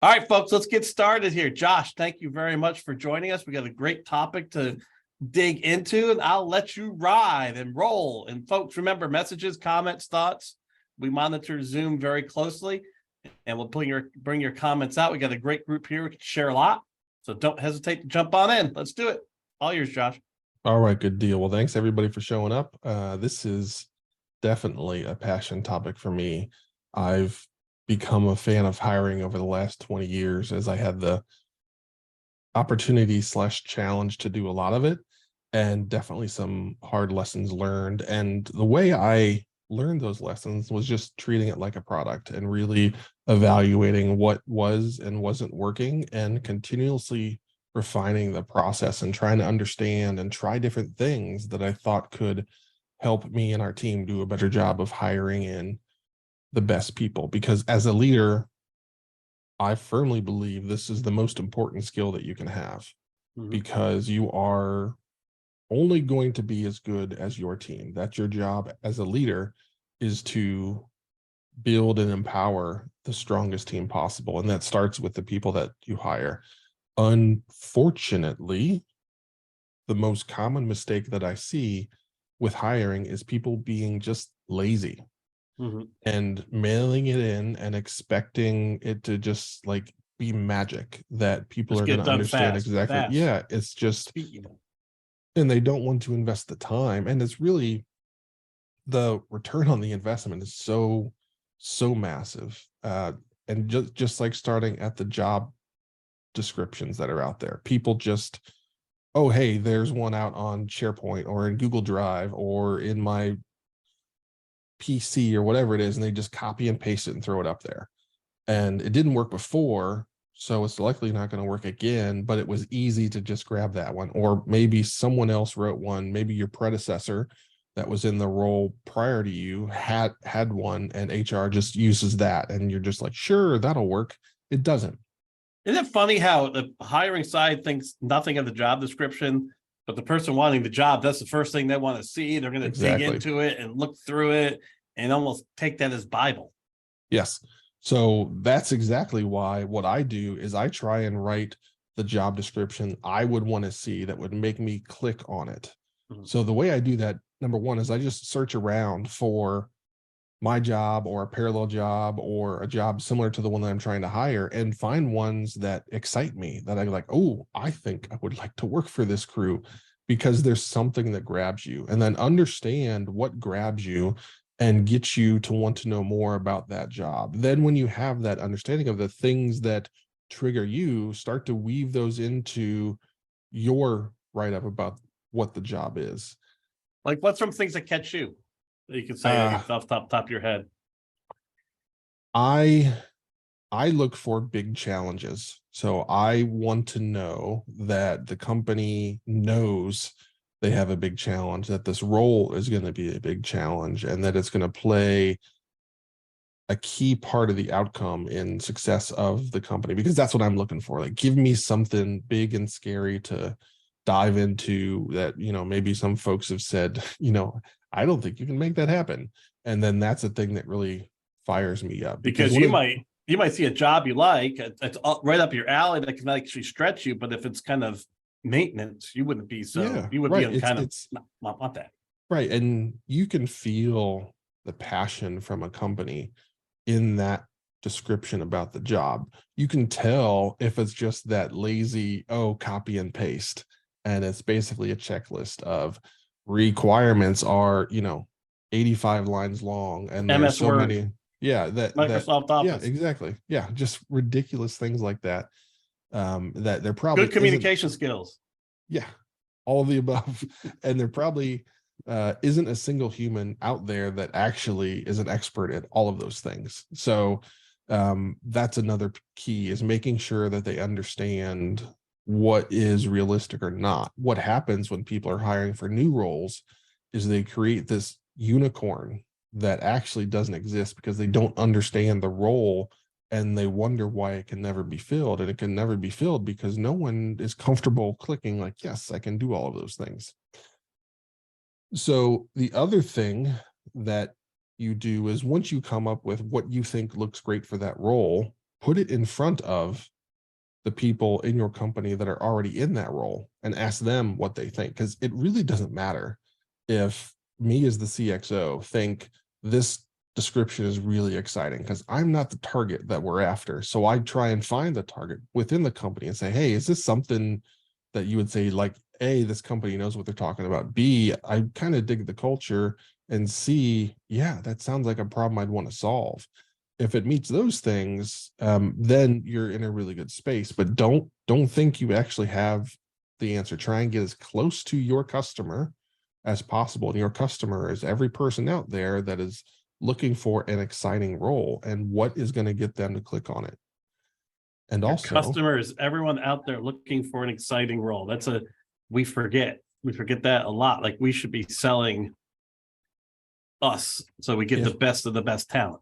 All right, folks, let's get started here. Josh, thank you very much for joining us. We got a great topic to dig into, and I'll let you ride and roll. And folks, remember, messages, comments, thoughts. We monitor Zoom very closely, and we'll bring your comments out. We got a great group here. We can share a lot, so don't hesitate to jump on in. Let's do it. All yours, Josh. All right, good deal. Well, thanks everybody for showing up. This is definitely a passion topic for me. I've become a fan of hiring over the last 20 years as I had the opportunity / challenge to do a lot of it, and definitely some hard lessons learned. And the way I learned those lessons was just treating it like a product and really evaluating what was and wasn't working and continuously refining the process and trying to understand and try different things that I thought could help me and our team do a better job of hiring in the best people. Because as a leader, I firmly believe this is the most important skill that you can have, because you are only going to be as good as your team. That's your job as a leader, is to build and empower the strongest team possible. And that starts with the people that you hire. Unfortunately, the most common mistake that I see with hiring is people being just lazy and mailing it in and expecting it to just like be magic that people are going to understand exactly. Yeah, it's just, and they don't want to invest the time. And it's really, the return on the investment is so massive. And just like starting at the job descriptions that are out there, people just, oh, hey, there's one out on SharePoint or in Google Drive or in my PC or whatever it is, and they just copy and paste it and throw it up there. And it didn't work before, so it's likely not going to work again, but it was easy to just grab that one. Or maybe someone else wrote one, maybe your predecessor that was in the role prior to you had one, and HR just uses that, and you're just like, sure, that'll work. It doesn't. Isn't it funny how the hiring side thinks nothing of the job description, but the person wanting the job, that's the first thing they want to see. They're going to dig into it and look through it and almost take that as Bible. Yes. So that's exactly why what I do is I try and write the job description I would want to see that would make me click on it. So the way I do that, number one, is I just search around for my job or a parallel job or a job similar to the one that I'm trying to hire, and find ones that excite me, that I'm like, oh, I think I would like to work for this crew, because there's something that grabs you. And then understand what grabs you and gets you to want to know more about that job. Then when you have that understanding of the things that trigger you, start to weave those into your write-up about what the job is. Like, what's some things that catch you that you can say off top of your head? I look for big challenges. So I want to know that the company knows they have a big challenge, that this role is going to be a big challenge, and that it's going to play a key part of the outcome in success of the company, because that's what I'm looking for. Like, give me something big and scary to dive into that, maybe some folks have said, I don't think you can make that happen. And then that's the thing that really fires me up. Because you might see a job you like, it's right up your alley, that can actually stretch you. But if it's kind of maintenance, you wouldn't be you would be kind of not want that. Right. And you can feel the passion from a company in that description about the job. You can tell if it's just that lazy, copy and paste. And it's basically a checklist of requirements are, 85 lines long, and there's so Word. many. Yeah, Microsoft Office. Yeah, exactly. Yeah, just ridiculous things like that. That they're probably good communication skills. Yeah, all of the above. And there probably isn't a single human out there that actually is an expert at all of those things. So that's another key, is making sure that they understand what is realistic or not. What happens when people are hiring for new roles is they create this unicorn that actually doesn't exist, because they don't understand the role, and they wonder why it can never be filled. And it can never be filled because no one is comfortable clicking like, yes, I can do all of those things. So the other thing that you do is, once you come up with what you think looks great for that role, put it in front of the people in your company that are already in that role and ask them what they think. Because it really doesn't matter if me as the CXO think this description is really exciting, because I'm not the target that we're after. So I try and find the target within the company and say, hey, is this something that you would say, like, A, this company knows what they're talking about. B, I kind of dig the culture. And C, yeah, that sounds like a problem I'd want to solve. If it meets those things, then you're in a really good space. But don't think you actually have the answer. Try and get as close to your customer as possible. And your customer is every person out there that is looking for an exciting role, and what is going to get them to click on it. And Your also, customer is everyone out there looking for an exciting role. We forget that a lot. Like, we should be selling us so we get the best of the best talent.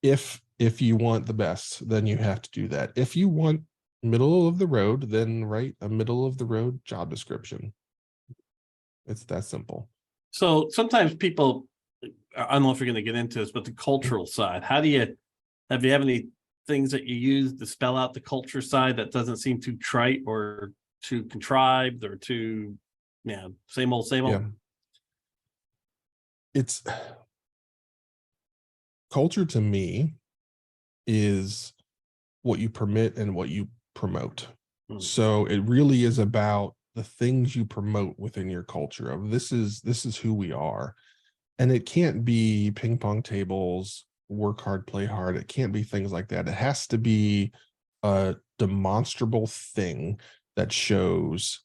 If you want the best, then you have to do that. If you want middle of the road, then write a middle of the road job description. It's that simple. So sometimes people, I don't know if you're going to get into this, but the cultural side, have you any things that you use to spell out the culture side that doesn't seem too trite or too contrived or too, same old? Yeah. It's culture to me is what you permit and what you promote. So it really is about the things you promote within your culture of this is who we are. And it can't be ping pong tables, work hard, play hard. It can't be things like that. It has to be a demonstrable thing that shows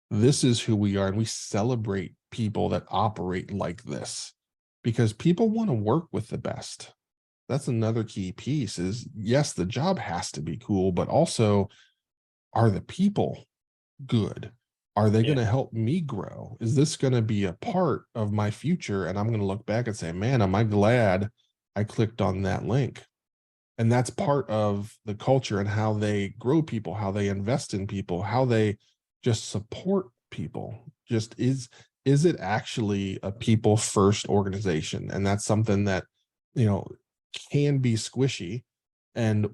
this is who we are. And we celebrate people that operate like this, because people want to work with the best. That's another key piece is, yes, the job has to be cool, but also, are the people good? Are they going to help me grow? Is this going to be a part of my future? And I'm going to look back and say, man, am I glad I clicked on that link? And that's part of the culture and how they grow people, how they invest in people, how they just support people. Just is it actually a people first organization? And that's something that, can be squishy. And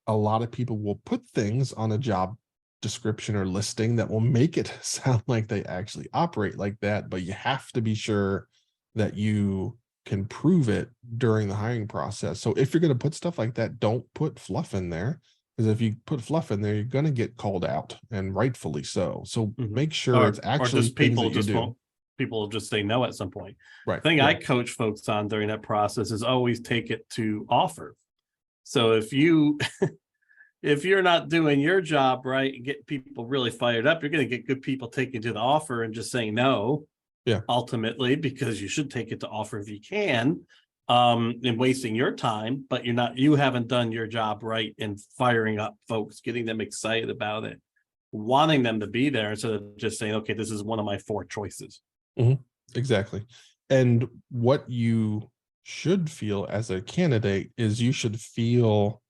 a lot of people will put things on a job description or listing that will make it sound like they actually operate like that, but you have to be sure that you can prove it during the hiring process. So if you're going to put stuff like that, don't put fluff in there, because if you put fluff in there, you're going to get called out, and rightfully so. So make sure it's actually things that you do. People will just say no at some point. Right. The thing I coach folks on during that process is always take it to offer. So if you're not doing your job right and get people really fired up, you're going to get good people taking to the offer and just saying no. Yeah. Ultimately, because you should take it to offer if you can, and wasting your time, but you haven't done your job right in firing up folks, getting them excited about it, wanting them to be there instead of just saying, okay, this is one of my 4 choices. Exactly. And what you should feel as a candidate is you should feel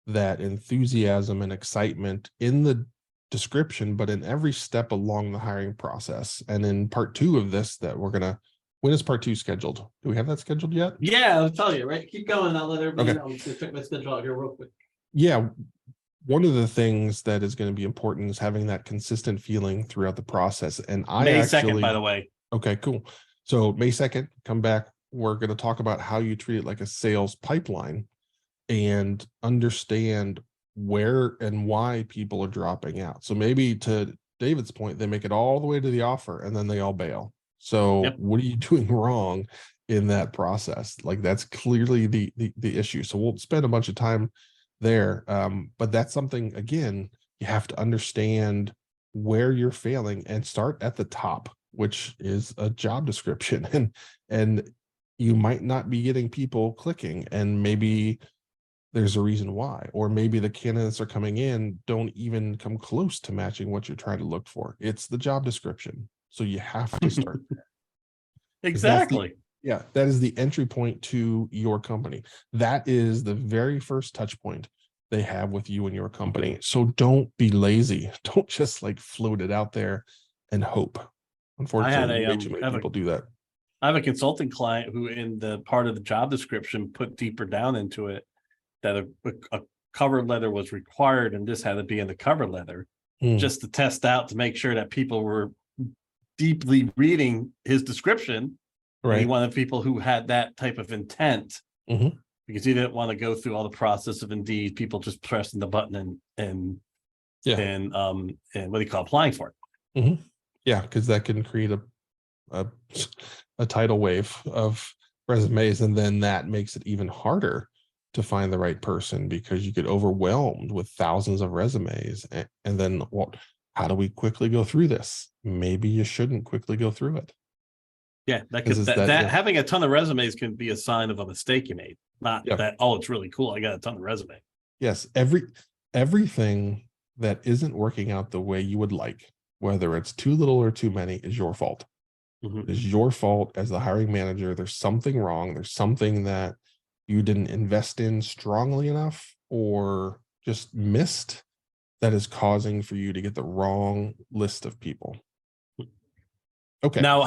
that enthusiasm and excitement in the description, but in every step along the hiring process. And in part 2 of this that when is part 2 scheduled? Do we have that scheduled yet? Yeah, I'll tell you, right? Keep going. I'll let everybody know. I'm just going to check my schedule out here real quick. Yeah. One of the things that is going to be important is having that consistent feeling throughout the process. And May 2nd, by the way. Okay, cool. So May 2nd, come back. We're going to talk about how you treat it like a sales pipeline and understand where and why people are dropping out. So maybe to David's point, they make it all the way to the offer and then they all bail. So what are you doing wrong in that process? Like, that's clearly the issue. So we'll spend a bunch of time there. But that's something, again, you have to understand where you're failing and start at the top, which is a job description. And you might not be getting people clicking, and maybe there's a reason why, or maybe the candidates are coming in don't even come close to matching what you're trying to look for. It's the job description. So you have to start there. Exactly. That is the entry point to your company. That is the very first touch point they have with you and your company. So don't be lazy. Don't just like float it out there and hope. Unfortunately, way too many people do that. I have a consulting client who, in the part of the job description, put deeper down into it that a cover letter was required and this had to be in the cover letter just to test out to make sure that people were deeply reading his description. Right. And he wanted people who had that type of intent because he didn't want to go through all the process of Indeed, people just pressing the button and what do you call applying for it. Yeah, because that can create a tidal wave of resumes, and then that makes it even harder to find the right person because you get overwhelmed with thousands of resumes. And then how do we quickly go through this? Maybe you shouldn't quickly go through it. Yeah, having a ton of resumes can be a sign of a mistake you made. Not that, oh, it's really cool, I got a ton of resume. Yes, everything that isn't working out the way you would like, whether it's too little or too many, is your fault. It is your fault as the hiring manager. There's something wrong. There's something that you didn't invest in strongly enough or just missed that is causing for you to get the wrong list of people. Okay. Now,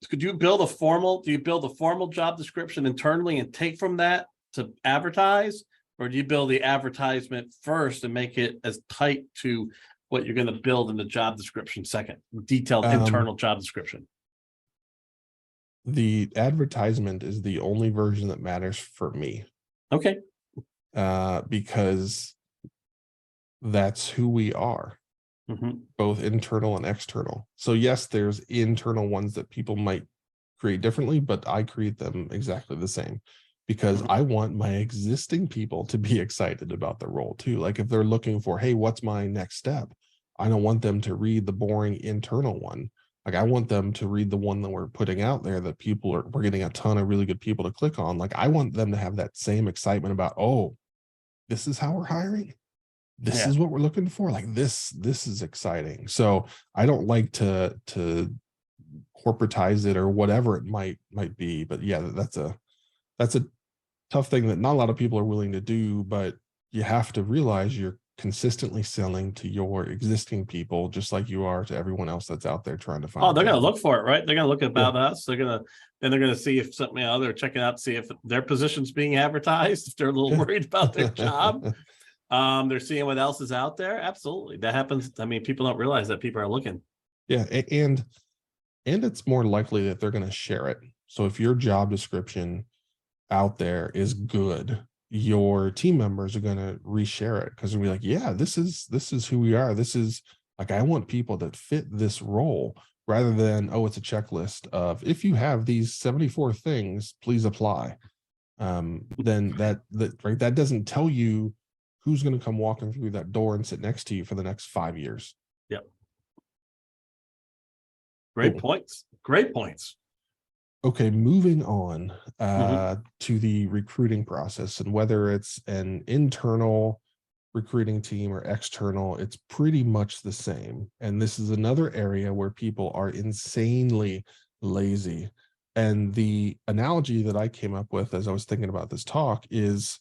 could you build a formal job description internally and take from that to advertise, or do you build the advertisement first and make it as tight to what you're going to build in the job description second, detailed internal job description? The advertisement is the only version that matters for me. Okay. Because that's who we are, both internal and external. So yes, there's internal ones that people might create differently, but I create them exactly the same because I want my existing people to be excited about the role too. Like if they're looking for, hey, what's my next step? I don't want them to read the boring internal one. Like I want them to read the one that we're putting out there that we're getting a ton of really good people to click on. Like I want them to have that same excitement about, oh, this is how we're hiring. This is what we're looking for. Like this is exciting. So I don't like to corporatize it or whatever it might be. But yeah, that's a tough thing that not a lot of people are willing to do, but you have to realize you're consistently selling to your existing people, just like you are to everyone else that's out there trying to find. Oh, they're going to look for it, right? They're going to look about us. They're going to see if something, they're checking out, see if their position's being advertised, if they're a little worried about their job. They're seeing what else is out there. Absolutely. That happens. I mean, people don't realize that people are looking. Yeah. And it's more likely that they're going to share it. So if your job description out there is good, your team members are going to reshare it because they'll be like, yeah, this is who we are. This is like, I want people that fit this role rather than, oh, it's a checklist of if you have these 74 things, please apply. Then that doesn't tell you who's going to come walking through that door and sit next to you for the next 5 years. Yep. Great points. Great points. Okay, moving on to the recruiting process, and whether it's an internal recruiting team or external, it's pretty much the same. And this is another area where people are insanely lazy. And the analogy that I came up with as I was thinking about this talk is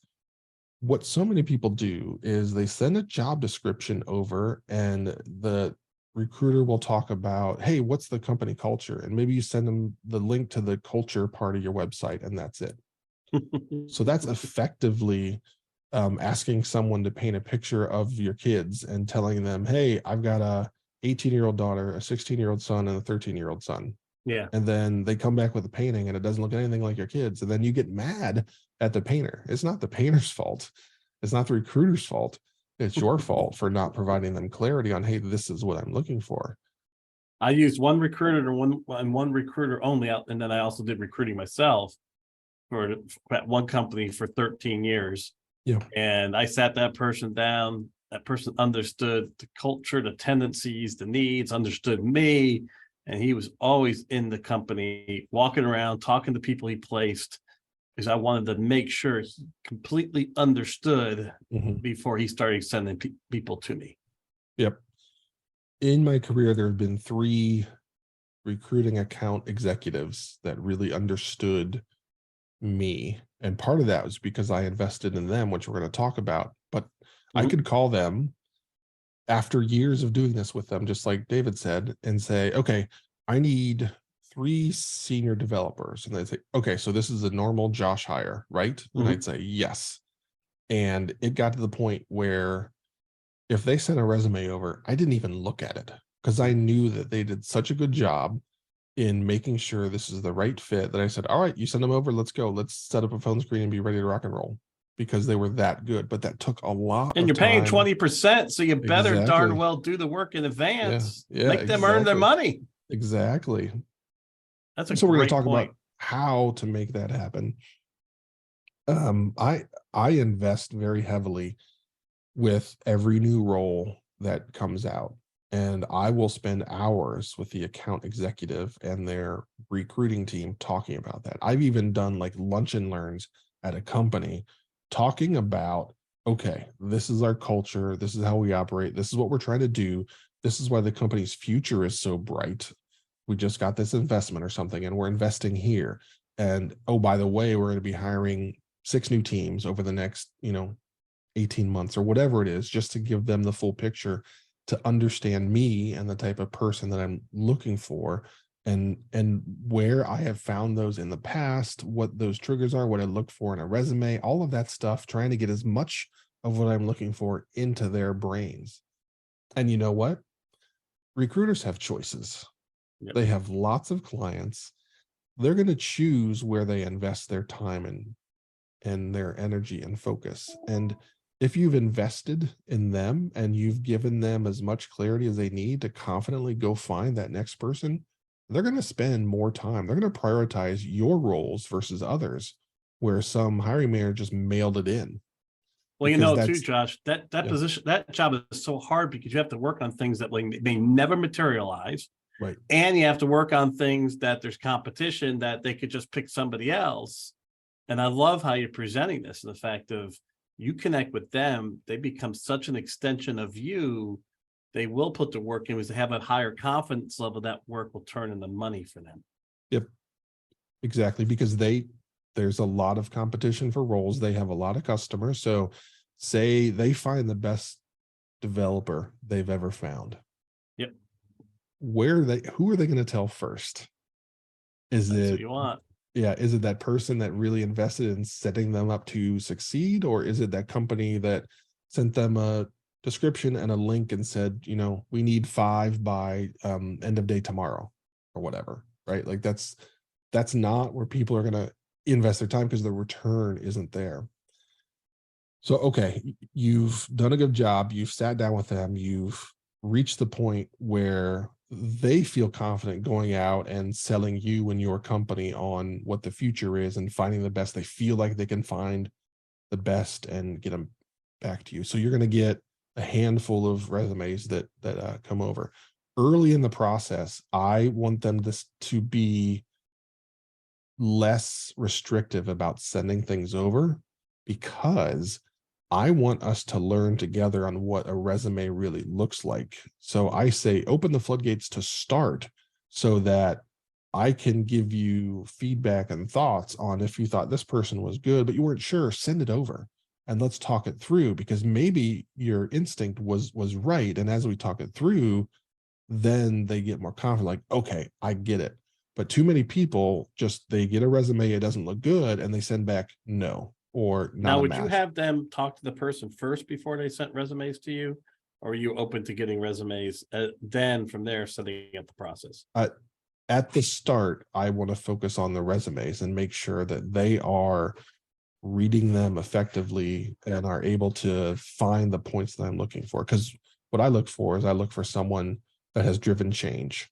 what so many people do is they send a job description over and the recruiter will talk about, hey, what's the company culture? And maybe you send them the link to the culture part of your website and that's it. So that's effectively asking someone to paint a picture of your kids and telling them, hey, I've got a 18-year-old daughter, a 16-year-old son, and a 13-year-old son. Yeah. And then they come back with a painting and it doesn't look anything like your kids. And then you get mad at the painter. It's not the painter's fault. It's not the recruiter's fault. It's your fault for not providing them clarity on, hey, this is what I'm looking for. I used one recruiter and one recruiter only out. And then I also did recruiting myself for one company for 13 years. Yeah. And I sat that person down. That person understood the culture, the tendencies, the needs, understood me. And he was always in the company, walking around, talking to people he placed, because I wanted to make sure he completely understood before he started sending people to me. Yep. In my career, there have been 3 recruiting account executives that really understood me. And part of that was because I invested in them, which we're going to talk about. But I could call them after years of doing this with them, just like David said, and say, okay, I need 3 senior developers. And they'd say, okay, so this is a normal Josh hire, right? And I'd say, yes. And it got to the point where if they sent a resume over, I didn't even look at it because I knew that they did such a good job in making sure this is the right fit that I said, all right, you send them over, let's go. Let's set up a phone screen and be ready to rock and roll, because they were that good. But that took a lot And of you're paying time. 20%, so you better darn Exactly. well do the work in advance. Yeah, Make them earn their exactly. money. Exactly. That's a So we're going to great talk point. about how to make that happen. I invest very heavily with every new role that comes out, and I will spend hours with the account executive and their recruiting team talking about that. I've even done like lunch and learns at a company talking about, okay, this is our culture, this is how we operate, this is what we're trying to do, this is why the company's future is so bright. We just got this investment or something and we're investing here. And oh, by the way, we're going to be hiring 6 new teams over the next, 18 months or whatever it is, just to give them the full picture, to understand me and the type of person that I'm looking for, and where I have found those in the past, what those triggers are, what I look for in a resume, all of that stuff, trying to get as much of what I'm looking for into their brains. And you know what? Recruiters have choices. Yep. They have lots of clients. They're going to choose where they invest their time and their energy and focus. And if you've invested in them and you've given them as much clarity as they need to confidently go find that next person, they're going to spend more time. They're going to prioritize your roles versus others, where some hiring manager just mailed it in. Well, too, Josh, that yeah, position, that job is so hard because you have to work on things that may never materialize. right. And you have to work on things that there's competition that they could just pick somebody else. And I love how you're presenting this, and the fact of you connect with them, they become such an extension of you. They will put the work in, because they have a higher confidence level, that work will turn into money for them. Yep, exactly. Because there's a lot of competition for roles. They have a lot of customers. So say they find the best developer they've ever found. Yep. Who are they going to tell first? That's what you want. Yeah, is it that person that really invested in setting them up to succeed, or is it that company that sent them a description and a link and said, we need 5 by end of day tomorrow or whatever, right? Like that's not where people are going to invest their time, because the return isn't there. So, okay, you've done a good job. You've sat down with them. You've reached the point where they feel confident going out and selling you and your company on what the future is and finding the best. They feel like they can find the best and get them back to you. So you're going to get a handful of resumes that come over. Early in the process, I want them to be less restrictive about sending things over, because I want us to learn together on what a resume really looks like. So I say, open the floodgates to start, so that I can give you feedback and thoughts on, if you thought this person was good, but you weren't sure, send it over and let's talk it through, because maybe your instinct was right. And as we talk it through, then they get more confident, like, okay, I get it. But too many people they get a resume, it doesn't look good, and they send back no, or not. Now, would you have them talk to the person first before they sent resumes to you? Or are you open to getting resumes, then from there setting up the process? At the start, I want to focus on the resumes and make sure that they are reading them effectively and are able to find the points that I'm looking for. Because what I look for is, I look for someone that has driven change.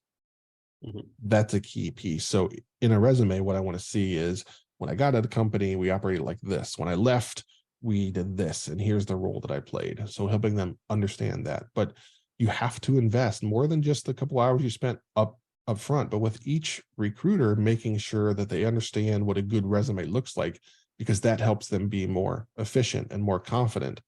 Mm-hmm. That's a key piece. So in a resume, what I want to see is, when I got at a company, we operated like this. When I left, we did this, and here's the role that I played. So helping them understand that. But you have to invest more than just the couple hours you spent up front, but with each recruiter, making sure that they understand what a good resume looks like, because that helps them be more efficient and more confident.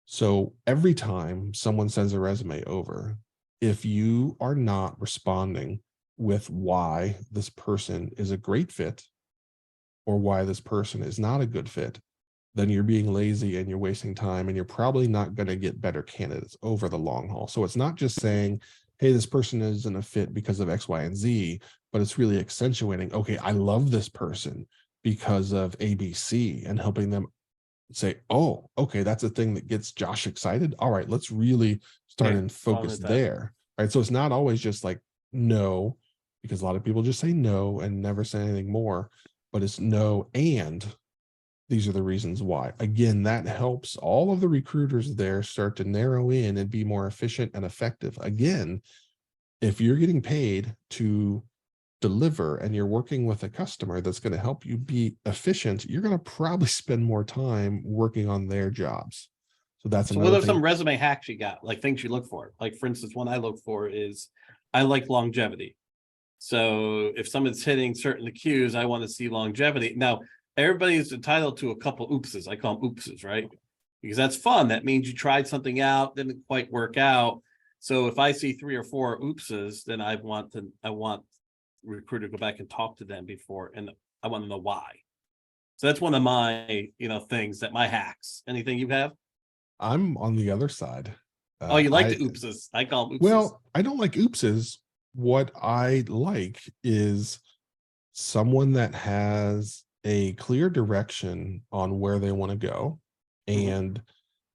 So every time someone sends a resume over, if you are not responding with why this person is a great fit or why this person is not a good fit, then you're being lazy and you're wasting time, and you're probably not going to get better candidates over the long haul. So it's not just saying, hey, this person isn't a fit because of X, Y, and Z, but it's really accentuating, okay, I love this person because of ABC, and helping them say, oh, okay, that's a thing that gets Josh excited. All right, let's really start Yeah, and focus there. Right. So it's not always just like no, because a lot of people just say no and never say anything more, but it's no, and these are the reasons why. Again, that helps all of the recruiters there start to narrow in and be more efficient and effective. Again, if you're getting paid to deliver and you're working with a customer that's going to help you be efficient, you're going to probably spend more time working on their jobs. So that's So what another are some thing. resume hacks you got? Like things you look for? Like for instance, one I look for is I like longevity. So if someone's hitting certain cues, I want to see longevity. Now, everybody's entitled to a couple oopses. I call them oopses, right? Because that's fun. That means you tried something out, didn't quite work out. So if I see 3 or 4 oopses, then I want the recruiter to go back and talk to them before, and I want to know why. So that's one of my, things that my hacks. Anything you have? I'm on the other side. Oh, you like the oopses. I call them oopses. Well, I don't like oopses. What I like is someone that has a clear direction on where they want to go. And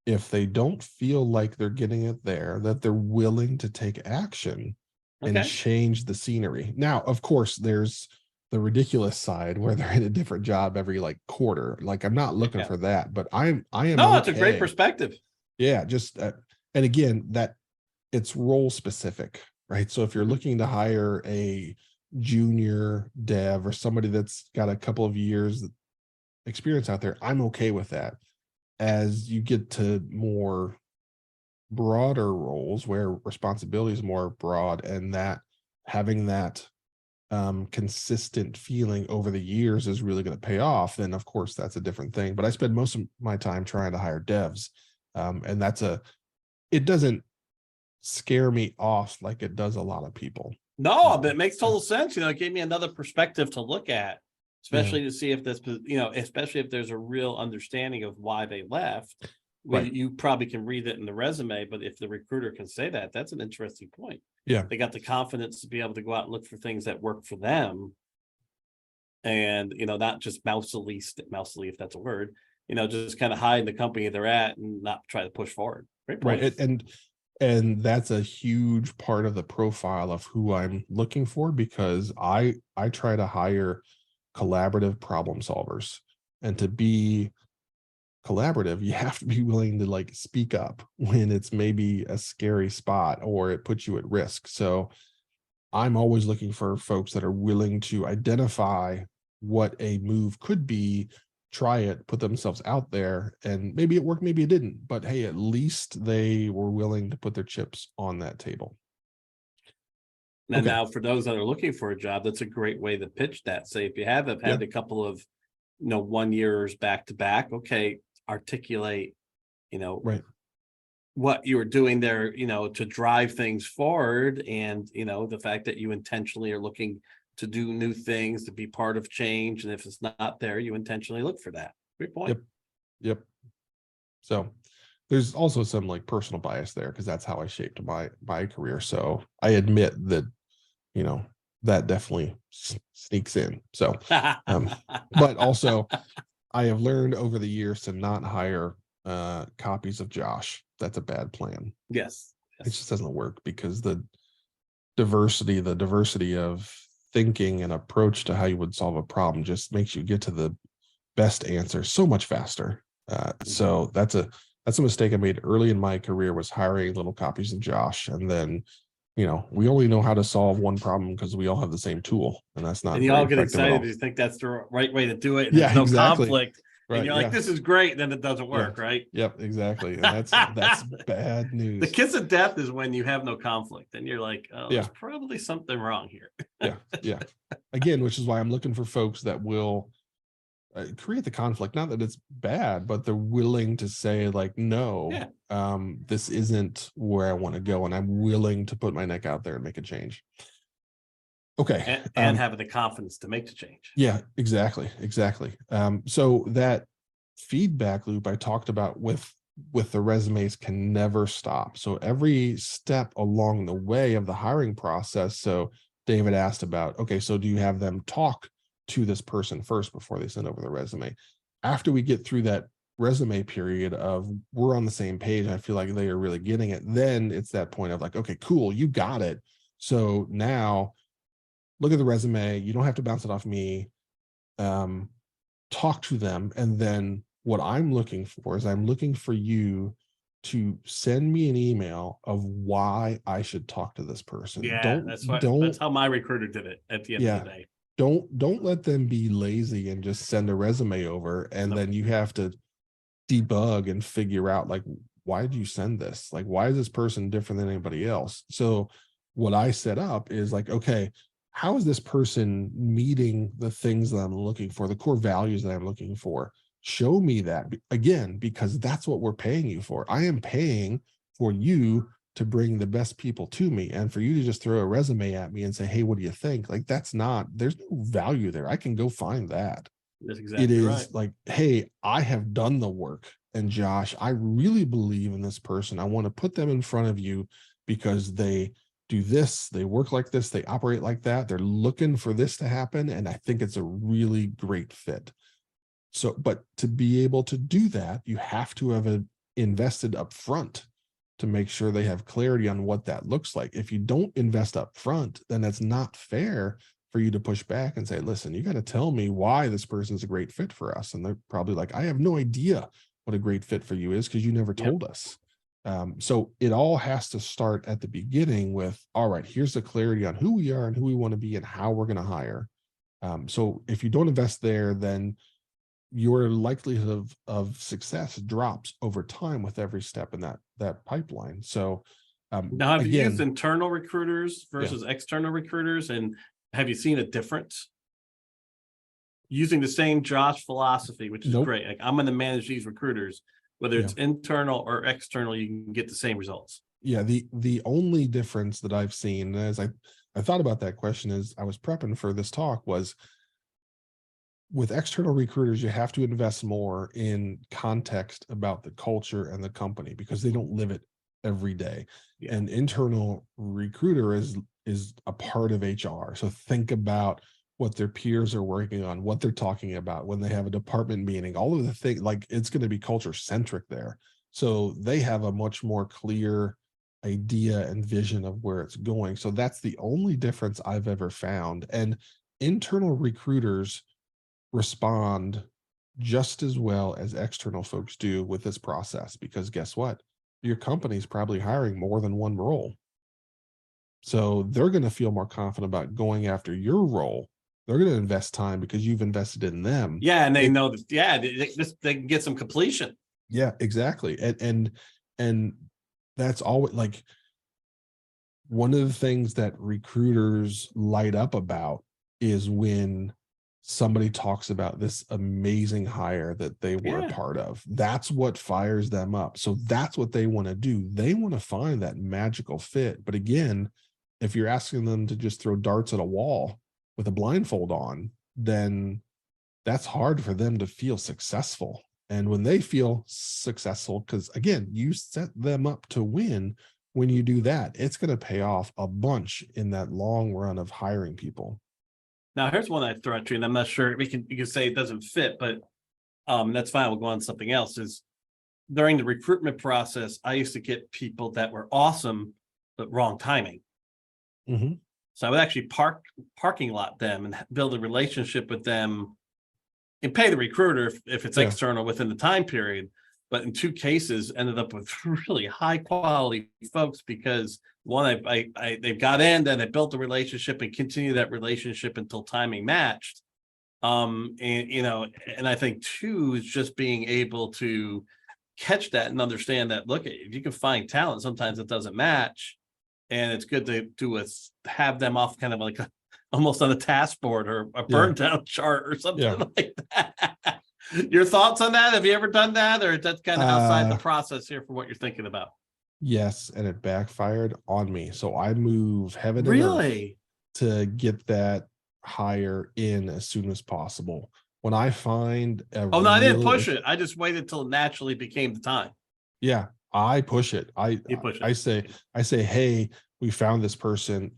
if they don't feel like they're getting it there, that they're willing to take action and change the scenery. Now, of course, there's the ridiculous side where they're in a different job every like quarter. Like I'm not looking for that, but I am No, it's a great perspective. Yeah, just and again, that it's role specific, right? So if you're looking to hire a junior dev or somebody that's got a couple of years experience out there, I'm okay with that. As you get to more broader roles where responsibility is more broad, and that having that consistent feeling over the years is really going to pay off, then of course that's a different thing. But I spend most of my time trying to hire devs, and it doesn't scare me off like it does a lot of people. No, but it makes total sense. It gave me another perspective to look at, especially to see if this, especially if there's a real understanding of why they left. Right. You probably can read it in the resume, but if the recruiter can say that, that's an interesting point. Yeah. They got the confidence to be able to go out and look for things that work for them. And, not just mousily, if that's a word, just kind of hide in the company they're at and not try to push forward. Great point. Right. And that's a huge part of the profile of who I'm looking for, because I try to hire collaborative problem solvers, and to be collaborative, you have to be willing to like speak up when it's maybe a scary spot or it puts you at risk. So I'm always looking for folks that are willing to identify what a move could be, try it, put themselves out there, and maybe it worked, maybe it didn't, but hey, at least they were willing to put their chips on that table. And now for those that are looking for a job, that's a great way to pitch that. Say if you have had a couple of 1 years back to back, articulate what you were doing there, to drive things forward, and the fact that you intentionally are looking to do new things, to be part of change, and if it's not there, you intentionally look for that. Great point. Yep. So there's also some like personal bias there, because that's how I shaped my career. So I admit that that definitely sneaks in. So but also I have learned over the years to not hire copies of Josh. That's a bad plan. Yes. It just doesn't work, because the diversity of thinking and approach to how you would solve a problem just makes you get to the best answer so much faster. So that's a mistake I made early in my career, was hiring little copies of Josh, and then we only know how to solve one problem because we all have the same tool, and that's not. And you all get excited. You think that's the right way to do it. And there's no conflict. Right, and you're like, this is great. Then it doesn't work, right? Yep, exactly. And that's bad news. The kiss of death is when you have no conflict, and you're like, there's probably something wrong here. Yeah. Again, which is why I'm looking for folks that will create the conflict. Not that it's bad, but they're willing to say like, no, this isn't where I want to go, and I'm willing to put my neck out there and make a change. Okay. And having the confidence to make the change. Yeah, exactly. So that feedback loop I talked about with the resumes can never stop. So every step along the way of the hiring process. So David asked about, okay, so do you have them talk to this person first before they send over the resume? After we get through that resume period of we're on the same page, I feel like they are really getting it, then it's that point of like, okay, cool, you got it. So now look at the resume. You don't have to bounce it off me. Talk to them. And then what I'm looking for is I'm looking for you to send me an email of why I should talk to this person. Yeah, that's how my recruiter did it at the end of the day. Don't let them be lazy and just send a resume over, and then you have to debug and figure out like, why did you send this? Like, why is this person different than anybody else? So what I set up is like, okay, how is this person meeting the things that I'm looking for, the core values that I'm looking for? Show me that, again, because that's what we're paying you for. I am paying for you to bring the best people to me, and for you to just throw a resume at me and say, hey, what do you think? Like, there's no value there. I can go find that. That's exactly it is right. Like, hey, I have done the work, and Josh, I really believe in this person. I want to put them in front of you because they do this, they work like this, they operate like that, they're looking for this to happen, and I think it's a really great fit. So, but to be able to do that, you have to have invested up front to make sure they have clarity on what that looks like. If you don't invest up front, then it's not fair for you to push back and say, listen, you got to tell me why this person is a great fit for us. And they're probably like, I have no idea what a great fit for you is because you never told us. So it all has to start at the beginning with, all right, here's the clarity on who we are and who we want to be and how we're going to hire. So if you don't invest there, then your likelihood of success drops over time with every step in that pipeline. So now, have you used internal recruiters versus external recruiters, and have you seen a difference using the same Josh philosophy, which is great? Like, I'm going to manage these recruiters, whether it's internal or external, you can get the same results. Yeah, the only difference that I've seen, as I thought about that question as I was prepping for this talk, was with external recruiters, you have to invest more in context about the culture and the company because they don't live it every day. Yeah. An internal recruiter is a part of HR. So think about what their peers are working on, what they're talking about when they have a department meeting, all of the things, like it's going to be culture centric there. So they have a much more clear idea and vision of where it's going. So that's the only difference I've ever found. And internal recruiters respond just as well as external folks do with this process, because guess what? Your company's probably hiring more than one role. So they're going to feel more confident about going after your role. They're going to invest time because you've invested in them. Yeah, and they know that, they can get some completion. Yeah, exactly. And that's always like one of the things that recruiters light up about is when somebody talks about this amazing hire that they were a part of. That's what fires them up. So that's what they want to do. They want to find that magical fit. But again, if you're asking them to just throw darts at a wall with a blindfold on, then that's hard for them to feel successful. And when they feel successful, because again, you set them up to win when you do that, it's going to pay off a bunch in that long run of hiring people. Now, here's one I throw at you, and I'm not sure you can say it doesn't fit, but that's fine. We'll go on to something else. Is during the recruitment process, I used to get people that were awesome, but wrong timing. Mm-hmm. So I would actually parking lot them and build a relationship with them and pay the recruiter if it's external within the time period. But in two cases, ended up with really high quality folks because one, they got in, then they built a relationship and continued that relationship until timing matched. And I think two is just being able to catch that and understand that, look, if you can find talent, sometimes it doesn't match. And it's good to have them off kind of like almost on a task board or a burn down chart or something like that. Your thoughts on that? Have you ever done that, or that's kind of outside the process here for what you're thinking about? Yes, and it backfired on me. So I move heaven and earth to get that hire in as soon as possible. When I find I didn't push it. I just waited till it naturally became the time. Yeah, I push it. I say, hey, we found this person.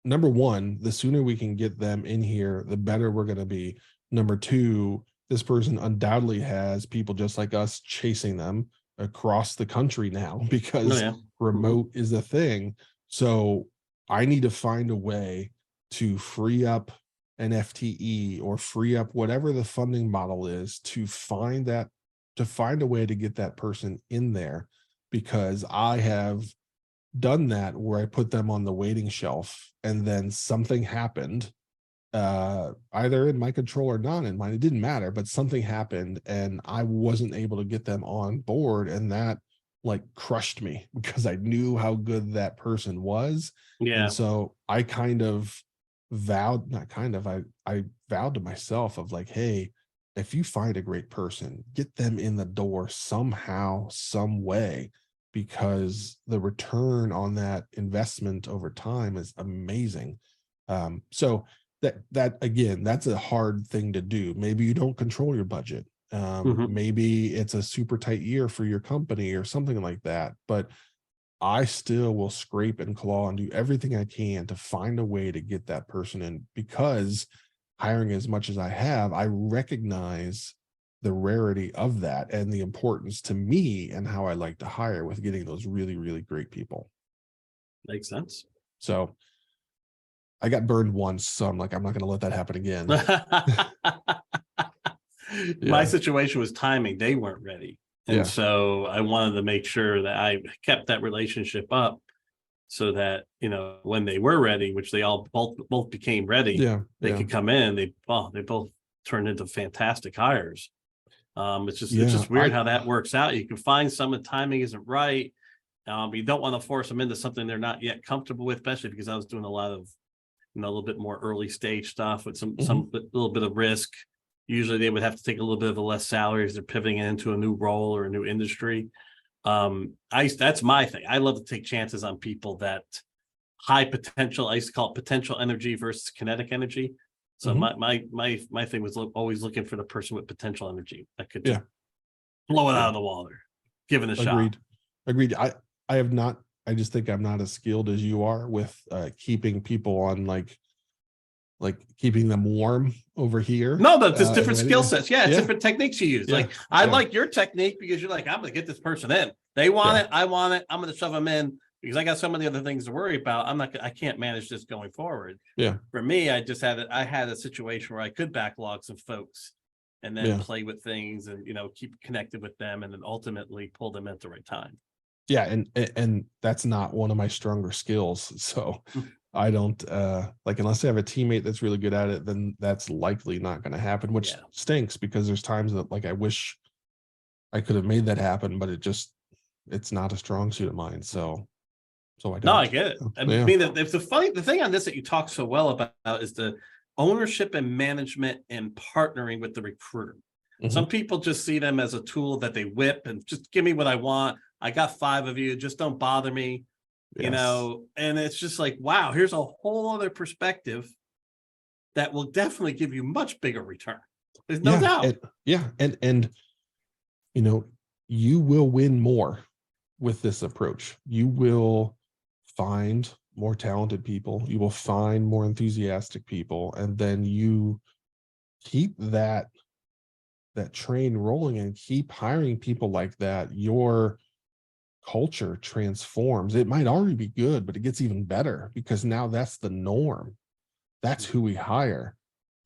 Number one, the sooner we can get them in here, the better we're going to be. Number two, this person undoubtedly has people just like us chasing them across the country now Oh, because yeah. remote is a thing. So I need to find a way to free up an FTE or free up whatever the funding model is to find a way to get that person in there, because I have done that where I put them on the waiting shelf and then something happened, either in my control or not in mine, it didn't matter, but something happened and I wasn't able to get them on board, and that like crushed me because I knew how good that person was. Yeah. And so I kind of vowed, not kind of, I vowed to myself of like, hey, if you find a great person, get them in the door somehow, some way, because the return on that investment over time is amazing. So that again, that's a hard thing to do. Maybe you don't control your budget. Maybe it's a super tight year for your company or something like that, but I still will scrape and claw and do everything I can to find a way to get that person in, because hiring as much as I have, I recognize the rarity of that and the importance to me and how I like to hire with getting those really, really great people. Makes sense. So I got burned once, so I'm like, I'm not going to let that happen again. My situation was timing. They weren't ready. And so I wanted to make sure that I kept that relationship up so that, when they were ready, which they all both became ready, they could come in. They both turned into fantastic hires. It's just weird how that works out. You can find someone timing isn't right. You don't want to force them into something they're not yet comfortable with, especially because I was doing a lot of, a little bit more early stage stuff with some little bit of risk. Usually they would have to take a little bit of a less salary as they're pivoting into a new role or a new industry. That's my thing. I love to take chances on people that high potential. I used to call it potential energy versus kinetic energy. So my thing was always looking for the person with potential energy that could blow it out of the water, give it a shot. Agreed. I have not. I just think I'm not as skilled as you are with keeping people on like keeping them warm over here. No, that's just different skill sets. Yeah, it's different techniques you use. Like I like your technique because you're like, I'm gonna get this person in. They want it, I want it, I'm gonna shove them in because I got so many other things to worry about. I can't manage this going forward. Yeah. For me, I had a situation where I could backlog some folks and then play with things and keep connected with them and then ultimately pull them at the right time. Yeah, and that's not one of my stronger skills. So I don't like, unless I have a teammate that's really good at it, then that's likely not going to happen, which stinks because there's times that like I wish I could have made that happen, but it's not a strong suit of mine. So I don't. No, I get it. I mean, the thing on this that you talk so well about is the ownership and management and partnering with the recruiter. Some people just see them as a tool that they whip and just give me what I want. I got 5 of you, just don't bother me. And it's just like, wow, here's a whole other perspective that will definitely give you much bigger return. There's no doubt. And you will win more with this approach. You will find more talented people. You will find more enthusiastic people, and then you keep that train rolling and keep hiring people like that. Your culture transforms. It might already be good, but it gets even better because now that's the norm. That's who we hire.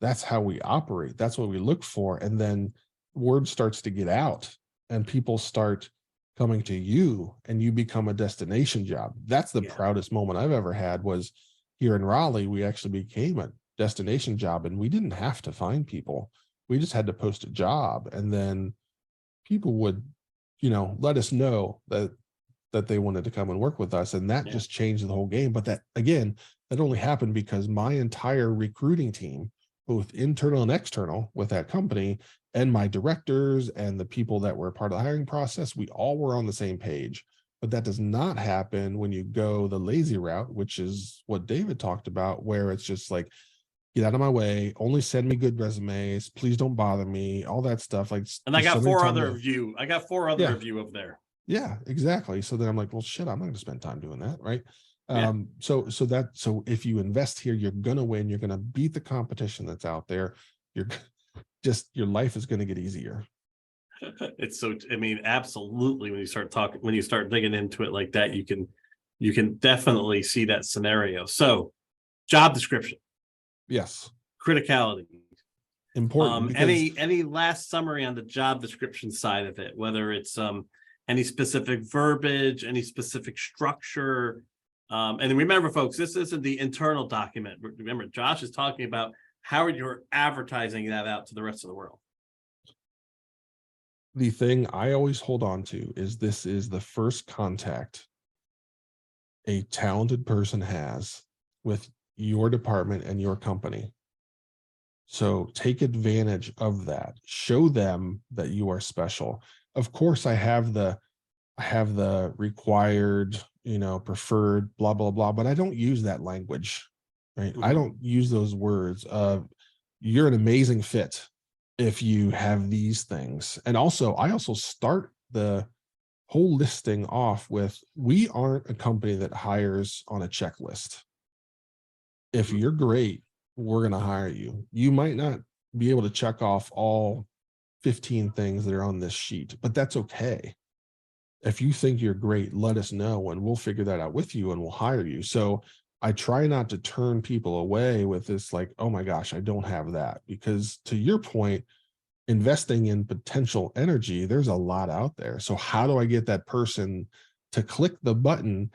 That's how we operate. That's what we look for. And then word starts to get out and people start coming to you and you become a destination job. That's the proudest moment I've ever had. Was here in Raleigh, we actually became a destination job and we didn't have to find people. We just had to post a job, and then people would, let us know that they wanted to come and work with us. And that just changed the whole game. But that, again, that only happened because my entire recruiting team, both internal and external with that company, and my directors and the people that were part of the hiring process, we all were on the same page. But that does not happen when you go the lazy route, which is what David talked about, where it's just like, get out of my way, only send me good resumes, please don't bother me, all that stuff. Like, and I got 4 other of you. I got 4 other of you over there. Yeah, exactly. So then I'm like, well, shit, I'm not going to spend time doing that, right? So if you invest here, you're going to win. You're going to beat the competition that's out there. just your life is going to get easier. It's so, I mean, absolutely. When you start digging into it like that, you can definitely see that scenario. So job description, Yes. criticality. Important. Because Any last summary on the job description side of it, whether it's any specific verbiage, any specific structure. And remember, folks, this isn't the internal document. Remember, Josh is talking about how you're advertising that out to the rest of the world. the thing I always hold on to is this is the first contact a talented person has with your department and your company. So take advantage of that. Show them that you are special. Of course, I have the required, preferred, blah, blah, blah, but I don't use that language, right? I don't use those words. You're an amazing fit if you have these things. And also, I also start the whole listing off with, we aren't a company that hires on a checklist. If you're great, we're going to hire you. You might not be able to check off all 15 things that are on this sheet, but that's okay. If you think you're great, let us know and we'll figure that out with you and we'll hire you. So I try not to turn people away with this like, oh my gosh, I don't have that. Because to your point, investing in potential energy, there's a lot out there. So how do I get that person to click the button,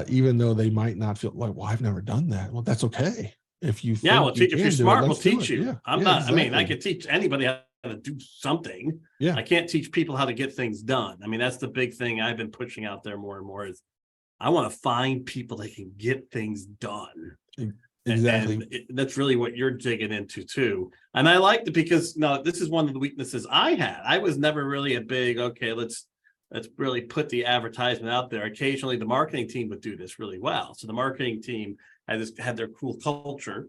even though they might not feel like, well, I've never done that. Well, that's okay. If you think well, if you're smart, we'll teach you. Yeah, I'm not, exactly. I mean, I could teach anybody how to do something. Yeah. I can't teach people how to get things done. I mean, that's the big thing I've been pushing out there more and more is I want to find people that can get things done. Exactly. And that's really what you're digging into too. And I liked it because this is one of the weaknesses I had. I was never really a big, okay, let's really put the advertisement out there. Occasionally the marketing team would do this really well. So the marketing team had their cool culture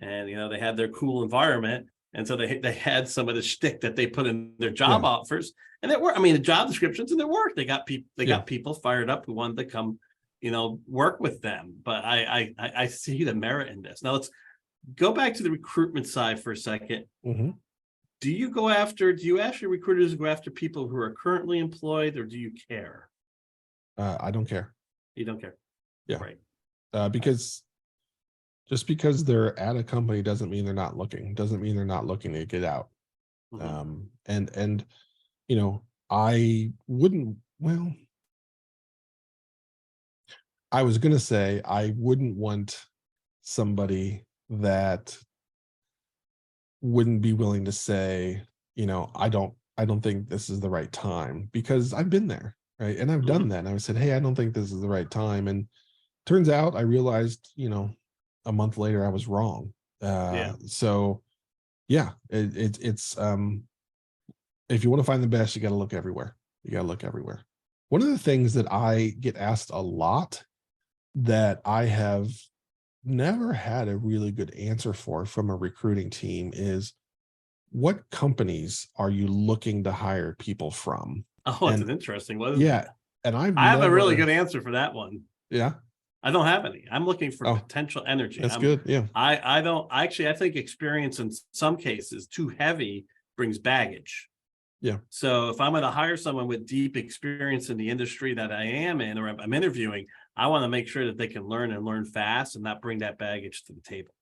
and, they had their cool environment. And so they had some of the shtick that they put in their job offers and it worked. I mean, the job descriptions and it worked. They got people fired up who wanted to come, work with them. But I see the merit in this. Now let's go back to the recruitment side for a second. Mm-hmm. Do you ask your recruiters to go after people who are currently employed or do you care? I don't care. You don't care? Yeah. Right. Because just because they're at a company doesn't mean they're not looking, doesn't mean they're not looking to get out. Mm-hmm. And I wouldn't, I was going to say, I wouldn't want somebody that wouldn't be willing to say, I don't think this is the right time, because I've been there, right? And I've done that. And I said, hey, I don't think this is the right time. And turns out I realized, a month later I was wrong. So yeah, it's if you want to find the best, you got to look everywhere. One of the things that I get asked a lot that I have never had a really good answer for from a recruiting team is, what companies are you looking to hire people from? Oh, it's an interesting one. Yeah. And I have a really good answer for that one. Yeah. I don't have any. I'm looking for potential energy. That's good. Yeah. I think experience in some cases too heavy brings baggage. Yeah. So if I'm going to hire someone with deep experience in the industry that I am in, or I'm interviewing, I want to make sure that they can learn fast and not bring that baggage to the table.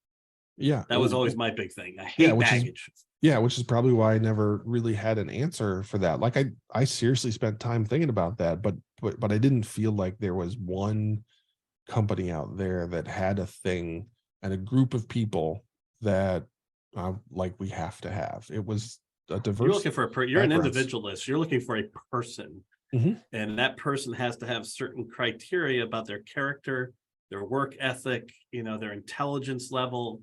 Yeah. That was always my big thing. I hate baggage. Which is probably why I never really had an answer for that. Like I seriously spent time thinking about that, but I didn't feel like there was one company out there that had a thing and a group of people that like we have to have. It was a diverse. You're looking for you're an individualist. You're looking for a person. Mm-hmm. And that person has to have certain criteria about their character, their work ethic, their intelligence level.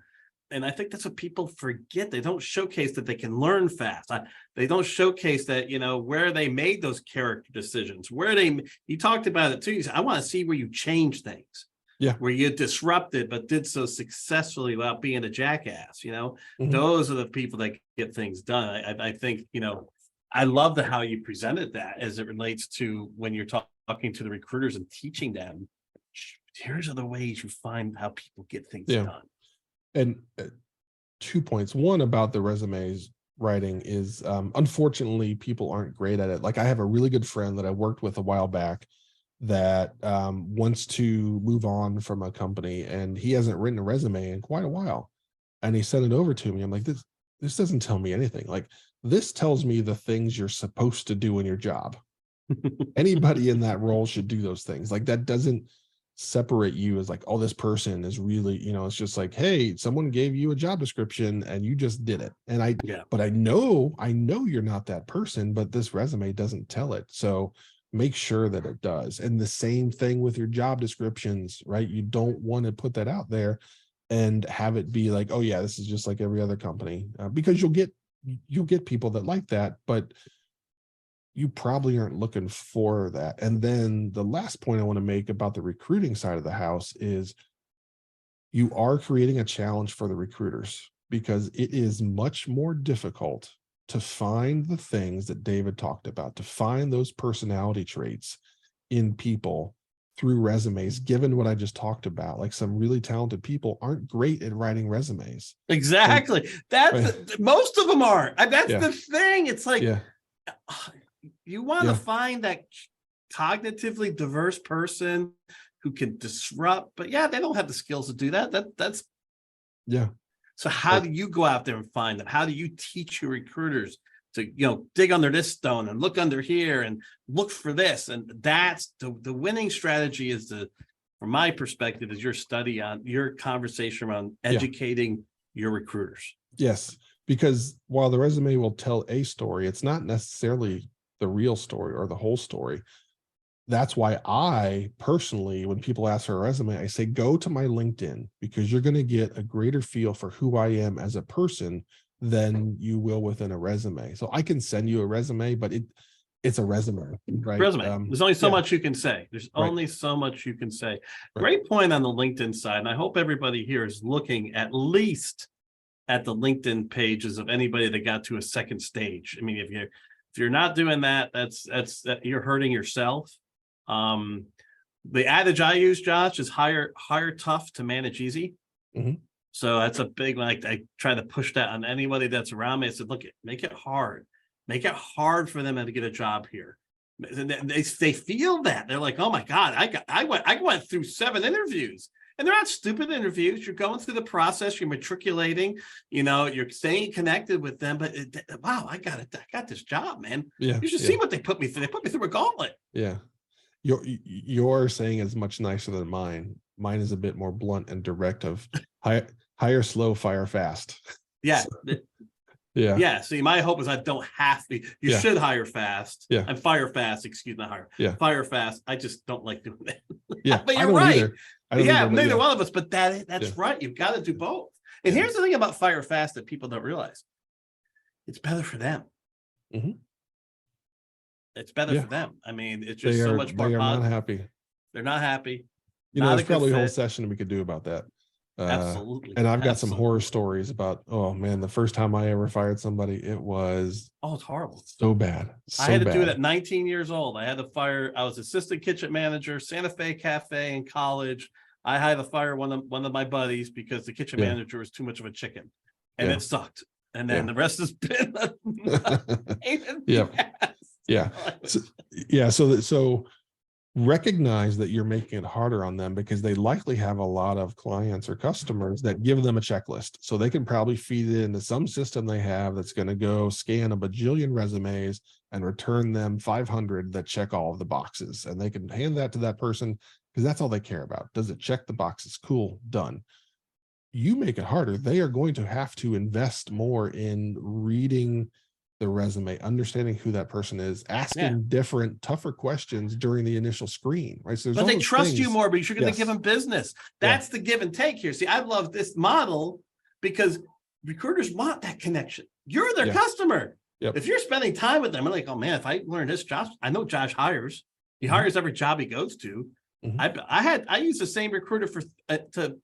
And I think that's what people forget. They don't showcase that they can learn fast. They don't showcase that, where they made those character decisions, you talked about it too. You said, I want to see where you change things. Yeah. Where you disrupted, but did so successfully without being a jackass, Mm-hmm. Those are the people that get things done. I think, I love how you presented that as it relates to when you're talking to the recruiters and teaching them, here's are the ways you find how people get things done. And 2 points. One, about the resumes, writing is, unfortunately, people aren't great at it. Like I have a really good friend that I worked with a while back that wants to move on from a company, and he hasn't written a resume in quite a while. And he sent it over to me. I'm like, this doesn't tell me anything. Like, this tells me the things you're supposed to do in your job. Anybody in that role should do those things. Like, that doesn't separate you as like, oh, this person is really, it's just like, hey, someone gave you a job description and you just did it. And but I know you're not that person, but this resume doesn't tell it. So make sure that it does. And the same thing with your job descriptions, right? You don't want to put that out there and have it be like, oh yeah, this is just like every other company, because you'll get people that like that, but you probably aren't looking for that. And then the last point I want to make about the recruiting side of the house is you are creating a challenge for the recruiters, because it is much more difficult to find the things that David talked about, to find those personality traits in people through resumes, given what I just talked about. Like, some really talented people aren't great at writing resumes. Exactly. Most of them aren't. That's the thing. It's like, you want to find that cognitively diverse person who can disrupt, but they don't have the skills to do that. That's So how do you go out there and find them? How do you teach your recruiters to, dig under this stone and look under here and look for this? And that's the winning strategy is from my perspective, is your study on your conversation around educating your recruiters. Yes, because while the resume will tell a story, it's not necessarily the real story or the whole story. That's why I personally, when people ask for a resume, I say, go to my LinkedIn, because you're going to get a greater feel for who I am as a person than you will within a resume. So I can send you a resume, but it's a resume, right? There's only so much you can say. There's only so much you can say. Great point on the LinkedIn side. And I hope everybody here is looking at least at the LinkedIn pages of anybody that got to a second stage. I mean, if you're not doing that, that's you're hurting yourself. The adage I use, Josh, is hire tough to manage easy. Mm-hmm. So that's a big one. I try to push that on anybody that's around me. I said, look, make it hard for them to get a job here. They feel that. They're like, oh my God, I went through 7 interviews. And they're not stupid interviews. You're going through the process. You're matriculating. You're staying connected with them. But wow, I got this job, man. Yeah, you should see what they put me through. They put me through a gauntlet. Yeah, your saying is much nicer than mine. Mine is a bit more blunt and direct. Of hire slow, fire fast. Yeah. So, yeah. See, my hope is I don't have to. You should hire fast. Yeah. And fire fast. Excuse me, hire. Yeah. Fire fast. I just don't like doing that. Yeah. But you're right. Neither one of us. But that's right. You've got to do both. And here's the thing about fire fast that people don't realize. It's better for them. Mm-hmm. It's better for them. I mean, it's just so much more positive. Not happy. They're not happy. There's probably a whole session we could do about that. Absolutely. And I've got some horror stories about, oh man, the first time I ever fired somebody, it was it's horrible. So bad. I had to do it at 19 years old. I had to fire. I was assistant kitchen manager, Santa Fe Cafe in college. I had to fire one of my buddies because the kitchen manager was too much of a chicken, and it sucked. And then the rest has been So recognize that you're making it harder on them, because they likely have a lot of clients or customers that give them a checklist. So they can probably feed it into some system they have that's going to go scan a bajillion resumes and return them 500 that check all of the boxes. And they can hand that to that person because that's all they care about. Does it check the boxes? Cool, done. You make it harder. They are going to have to invest more in reading the resume, understanding who that person is, asking different, tougher questions during the initial screen, right? So but they trust you more because you're going to give them business. That's the give and take here. See, I love this model because recruiters want that connection. You're their customer. If you're spending time with them, I'm like, oh man, if I learn this, Josh, I know Josh hires. He hires every job he goes to. I used the same recruiter to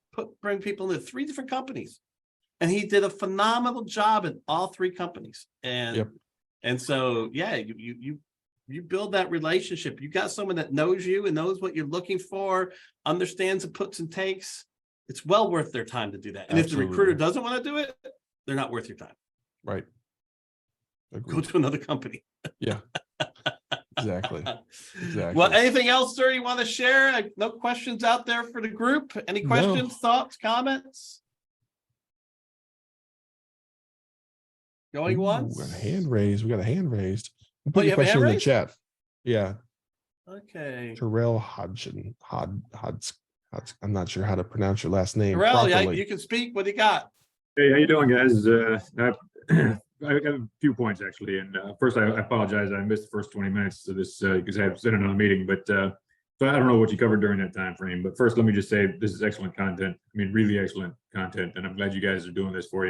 bring people into 3 different companies. And he did a phenomenal job at all 3 companies. And so, you build that relationship. You got someone that knows you and knows what you're looking for, understands the puts and takes. It's well worth their time to do that. And if the recruiter doesn't want to do it, they're not worth your time. Right. go to another company. Yeah. Exactly. Well, anything else, sir, you want to share? No questions out there for the group? Any questions, thoughts, comments? Going once? We got a hand raised. We got a hand raised. Oh, Put you your have a hand question in the raised? chat. Yeah. Okay. Terrell Hodgson. I'm not sure how to pronounce your last name Terrell, yeah, properly. you can speak. What do you got? Hey, how you doing, guys? I have a few points actually, and first I apologize. I missed the first 20 minutes of this because I was in another meeting. But so I don't know what you covered during that time frame. But first, let me just say this is excellent content. I mean, really excellent content, and I'm glad you guys are doing this for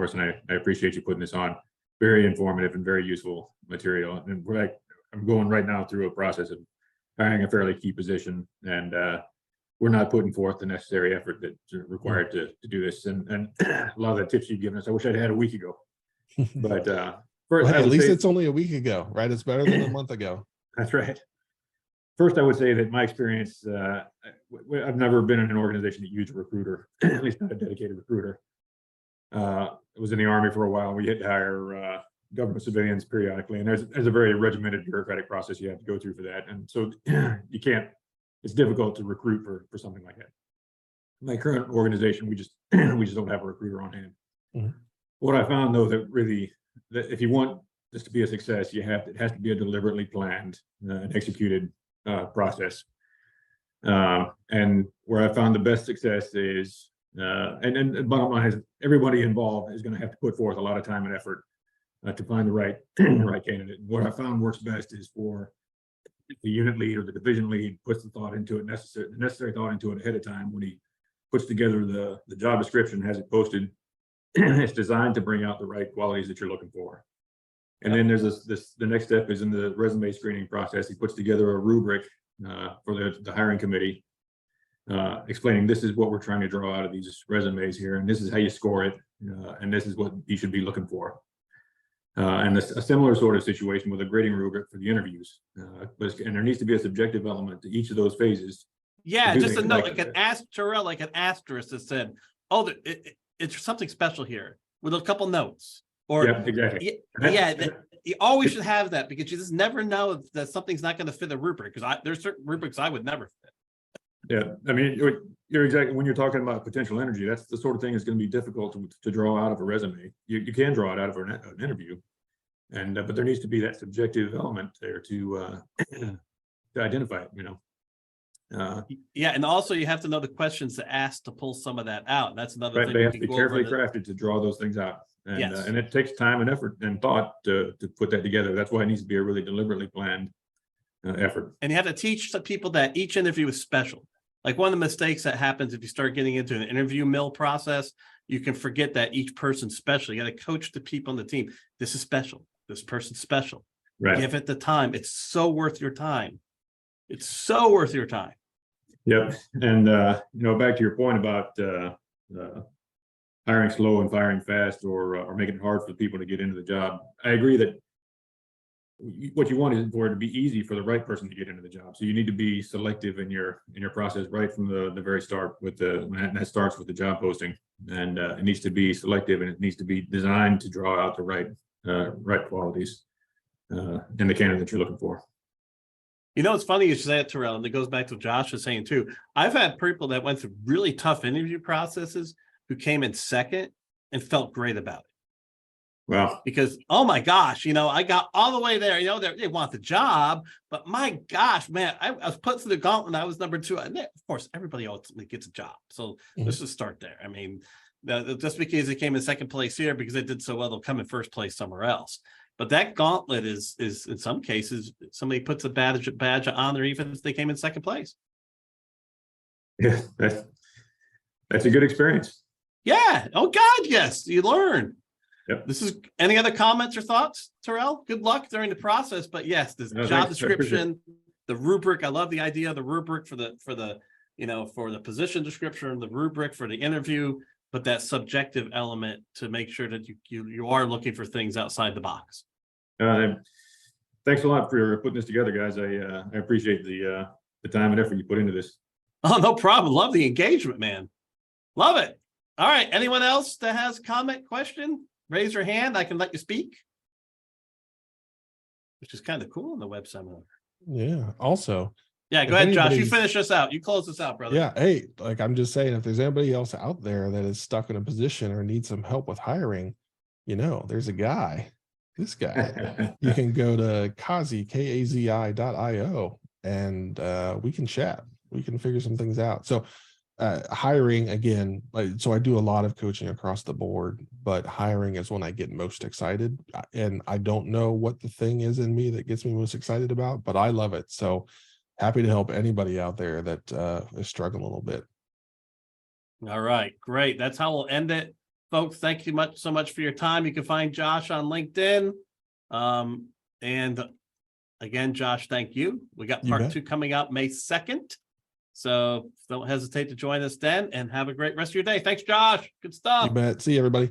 us, and I appreciate you putting this on. Very informative and very useful material. And I'm going right now through a process of hiring a fairly key position, and we're not putting forth the necessary effort that's required to do this. And a lot of the tips you've given us, I wish I'd had a week ago. But first, at least it's only a week ago, right? It's better than a month ago. That's right. First, I would say that my experience, I've never been in an organization that used a recruiter, at least not a dedicated recruiter. I was in the Army for a while. We had to hire government civilians periodically, and there's a very regimented bureaucratic process you have to go through for that. And so you can't, it's difficult to recruit for something like that. My current organization, we just don't have a recruiter on hand. Mm-hmm. What I found, though, that if you want this to be a success, it has to be a deliberately planned and executed process. And where I found the best success is, and bottom line is, everybody involved is going to have to put forth a lot of time and effort to find the right candidate. What I found works best is for the unit lead or the division lead puts the thought into it, necessary thought into it ahead of time when he puts together the job description, has it posted. It's designed to bring out the right qualities that you're looking for. And then there's the next step is in the resume screening process. He puts together a rubric for the hiring committee, explaining this is what we're trying to draw out of these resumes here, and this is how you score it, and this is what you should be looking for. And a similar sort of situation with a grading rubric for the interviews. And there needs to be a subjective element to each of those phases. Yeah, just a note, like an Terrell, like an asterisk that said, "Oh, it's something special here," with a couple notes. Or yeah, exactly. You always should have that, because you just never know that something's not going to fit a rubric. Because there's certain rubrics I would never fit. Yeah, I mean, you're exactly, when you're talking about potential energy, that's the sort of thing that's going to be difficult to draw out of a resume. You can draw it out of an interview, and but there needs to be that subjective element there to identify it. Yeah, and also you have to know the questions to ask to pull some of that out. That's another thing. They have to be carefully crafted to draw those things out, and yes. And it takes time and effort and thought to put that together. That's why it needs to be a really deliberately planned effort. And you have to teach some people that each interview is special. Like, one of the mistakes that happens if you start getting into an interview mill process, you can forget that each person's special. You got to coach the people on the team. This is special. This person's special. Right. Give it the time. It's so worth your time. It's so worth your time. Yep. And, back to your point about hiring slow and firing fast, or making it hard for people to get into the job. I agree that what you want is for it to be easy for the right person to get into the job. So you need to be selective in your process right from the very start and that starts with the job posting, and it needs to be selective, and it needs to be designed to draw out the right qualities in the candidate that you're looking for. It's funny you say it, Terrell, and it goes back to what Josh was saying too. I've had people that went through really tough interview processes who came in second and felt great about it. Wow. Because, oh my gosh, I got all the way there. They want the job, but my gosh, man, I was put through the gauntlet. I was number 2. And of course, everybody ultimately gets a job. So let's just start there. I mean, just because they came in second place here because they did so well, they'll come in first place somewhere else. But that gauntlet is in some cases, somebody puts a badge on there, even if they came in second place. Yeah, that's a good experience. Yeah. Oh God, yes. You learn. Yep. Any other comments or thoughts, Terrell? Good luck during the process. But yes, this job description, the rubric. I love the idea of the rubric for the position description, the rubric for the interview, but that subjective element to make sure that you are looking for things outside the box. Thanks a lot for putting this together, guys. I appreciate the time and effort you put into this. Oh, no problem. Love the engagement, man. Love it. All right. Anyone else that has comment, question? Raise your hand. I can let you speak. which is kind of cool in the web seminar. Yeah. Also, Yeah, go if ahead, Josh. You anybody's- finish us out. You close us out, brother. yeah. Hey, like I'm just saying, if there's anybody else out there that is stuck in a position or needs some help with hiring, there's a guy. This guy. You can go to kazi.io and we can chat. We can figure some things out. So hiring again, so I do a lot of coaching across the board, but hiring is when I get most excited. And I don't know what the thing is in me that gets me most excited about, but I love it. So happy to help anybody out there that is struggling a little bit. All right, great. That's how we'll end it. Folks, thank you so much for your time. You can find Josh on LinkedIn. And again, Josh, thank you. We got part 2 coming out May 2nd. So don't hesitate to join us then, and have a great rest of your day. Thanks, Josh. Good stuff. You bet. See you, everybody.